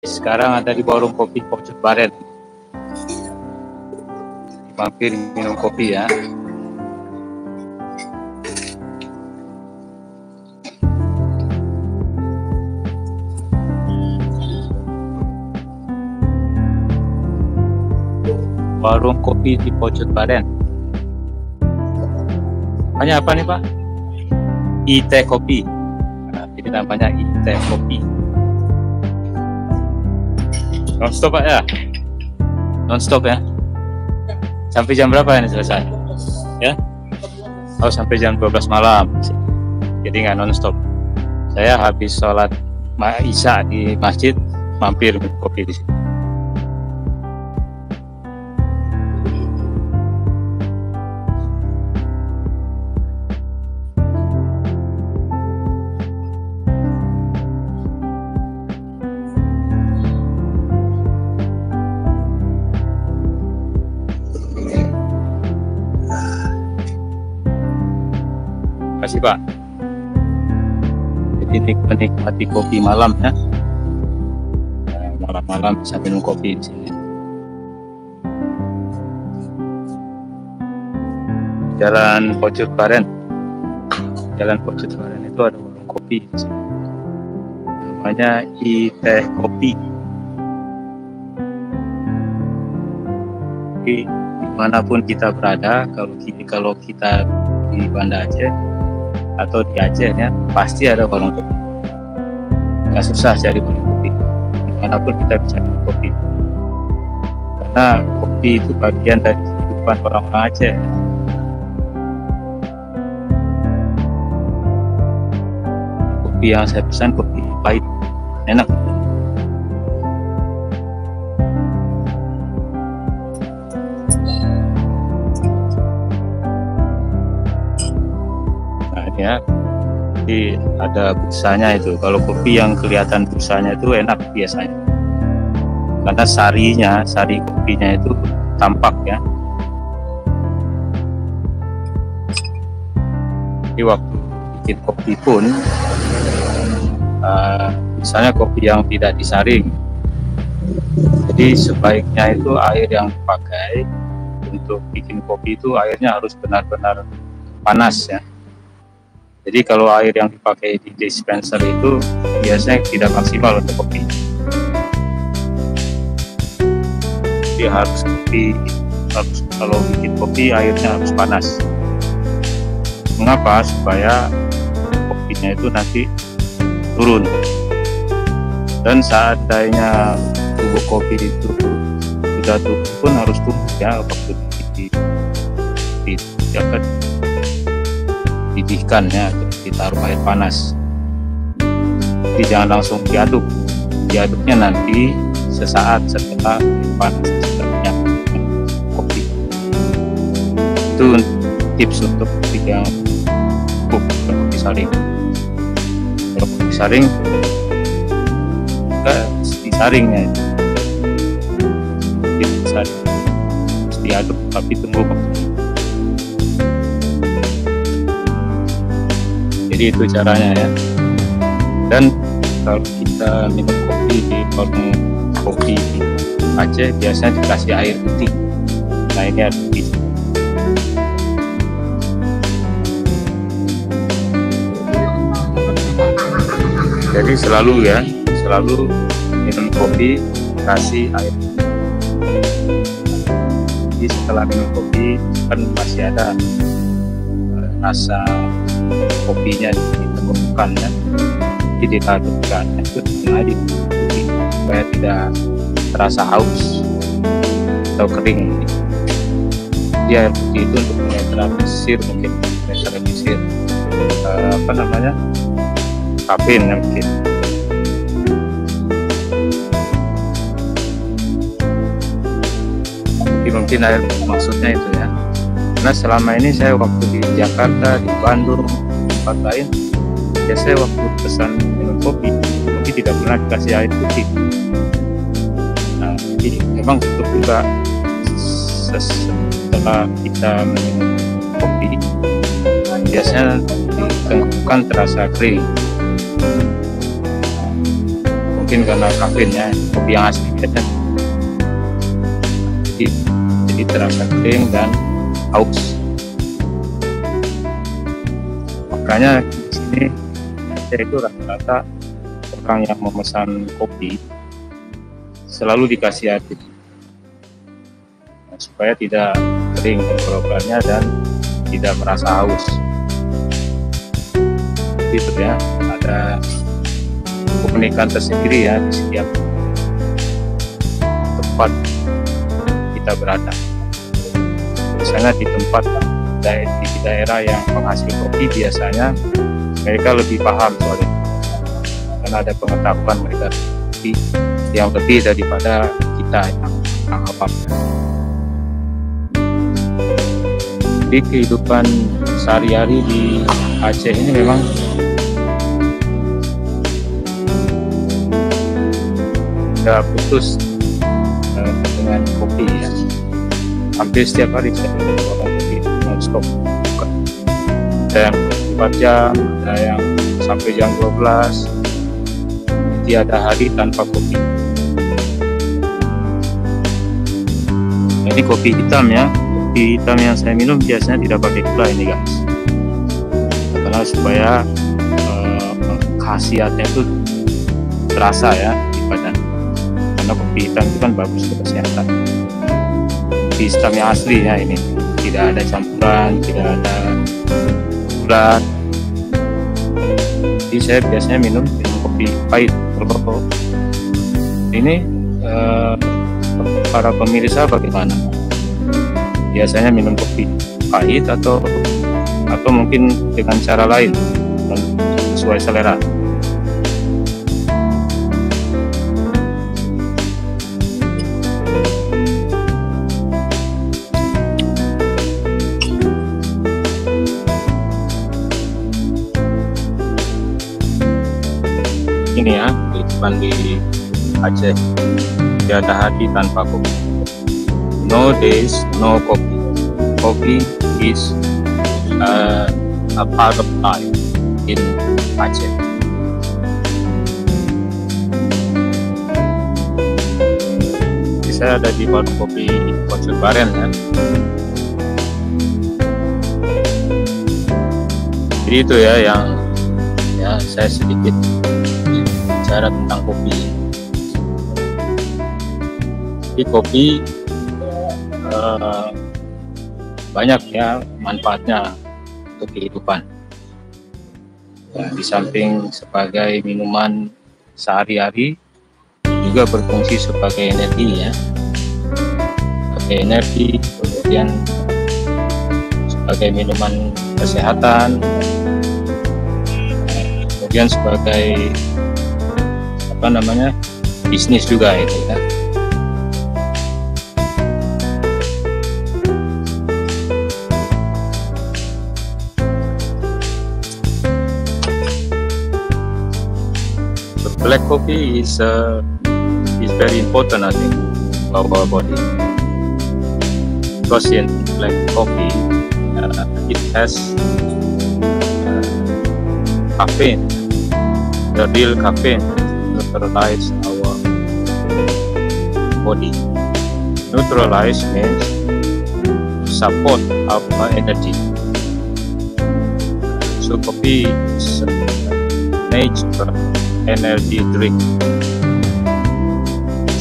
Sekarang ada di warung kopi Pojok Baren. Mampir minum kopi ya. Warung kopi di Pojok Baren. Namanya apa nih Pak? IT Kopi. Nah, ini namanya IT Kopi. Non-stop Pak ya? Non-stop ya? Sampai jam berapa ini selesai? Ya? Oh, sampai jam 12 malam. Jadi nggak non-stop. Saya habis sholat Isya di masjid, mampir minum kopi di sini. Terima kasih Pak. Jadi menikmati kopi malam ya. Malam-malam bisa minum kopi di sini. Jalan Pojok Baren. Jalan Pojok Baren itu ada warung kopi di sini. Namanya IT Kopi. Jadi dimanapun kita berada, kalau kita di Banda Aceh atau di Aceh ya, pasti ada warung kopi. Nggak susah cari warung kopi, dimanapun kita bisa minum kopi, karena kopi itu bagian dari kehidupan orang-orang Aceh. Kopi yang saya pesan kopi pahit, enak. Ya, jadi ada busanya itu. Kalau kopi yang kelihatan busanya itu enak biasanya, karena sari kopinya itu tampak ya. Jadi waktu bikin kopi pun, misalnya kopi yang tidak disaring, jadi sebaiknya itu air yang dipakai untuk bikin kopi itu airnya harus benar-benar panas ya. Jadi kalau air yang dipakai di dispenser itu biasanya tidak maksimal untuk kopi. Jadi harus kalau bikin kopi airnya harus panas. Mengapa? Supaya kopinya itu nanti turun. Dan seandainya bubuk kopi itu sudah turun pun harus tunggu ya waktu didihkan ya, ditaruh air panas. Jadi jangan langsung diaduknya nanti sesaat setelah air panas setelahnya kopi. Itu tips untuk kopi yang kopi saring. Kalau kopi saring enggak disaringnya disaring, harus diaduk tapi tunggu waktu. Jadi itu caranya ya. Dan kalau kita minum kopi di warung kopi di Aceh biasanya dikasih air putih. Nah ini ada putih. Jadi selalu minum kopi kasih air putih. Jadi setelah minum kopi kan masih ada rasa kopinya ditemukan ya, jadi diadukkan itu aja supaya tidak terasa haus atau kering. Dia putih itu untuk menetralisir kafein ya mungkin. Mungkin air maksudnya itu ya. Karena selama ini saya waktu di Jakarta, di Bandung, tempat lain, biasanya waktu pesan minum kopi tidak pernah dikasih air putih. Nah, jadi memang betul juga setelah kita minum kopi, biasanya di tenggorokan terasa kering. mungkin karena kafeinnya, kopi yang asli biasanya jadi terasa kering dan haus. Makanya di sini saya itu rata-rata orang yang memesan kopi selalu dikasih air putih, supaya tidak kering tenggorokannya dan tidak merasa haus. Itu ya, ada keunikan tersendiri ya di setiap tempat kita berada. Misalnya di tempat di daerah yang penghasil kopi, biasanya mereka lebih paham soalnya, karena ada pengetahuan mereka yang lebih daripada kita yang awam. Di kehidupan sehari-hari di Aceh ini memang tidak putus dengan kopi ya. Hampir setiap hari saya minum kopi non-stop. Ada yang 4 jam, ada yang sampai jam 12. Jadi ada hari tanpa kopi. Ini kopi hitam ya. Kopi hitam yang saya minum biasanya tidak pakai gula ini guys, karena supaya khasiatnya itu terasa ya di badan, karena kopi hitam itu kan bagus untuk kesehatan. Kopi hitam yang asli ya, ini tidak ada campuran, tidak ada gula. Jadi saya biasanya minum kopi pahit. Kalau ini para pemirsa bagaimana? Biasanya minum kopi pahit atau mungkin dengan cara lain sesuai selera? Ini ya kehidupan di Aceh, tiada hari tanpa kopi. No days, no coffee. Coffee is a part of life in Aceh. Jadi saya ada di warung kopi Pojok Baren ya. Jadi itu ya yang ya saya sedikit bicara tentang kopi. Jadi kopi banyak ya manfaatnya untuk kehidupan ya, di samping sebagai minuman sehari-hari juga berfungsi sebagai energi ya, sebagai energi, kemudian sebagai minuman kesehatan, kemudian sebagai bisnis juga itu ya. Black coffee is very important, I think, for our body, because in black coffee it has caffeine, the real caffeine, neutralize our body. Neutralize means support our energy. So coffee is natural energy drink,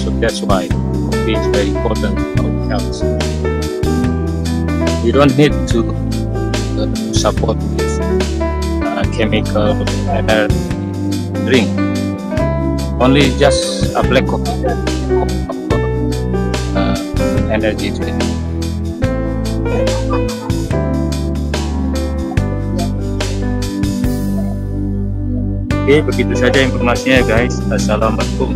so that's why coffee is very important for our health. We don't need to support with chemical energy drink, only just a black coffee energy drink. Oke, begitu saja informasinya guys. Assalamualaikum.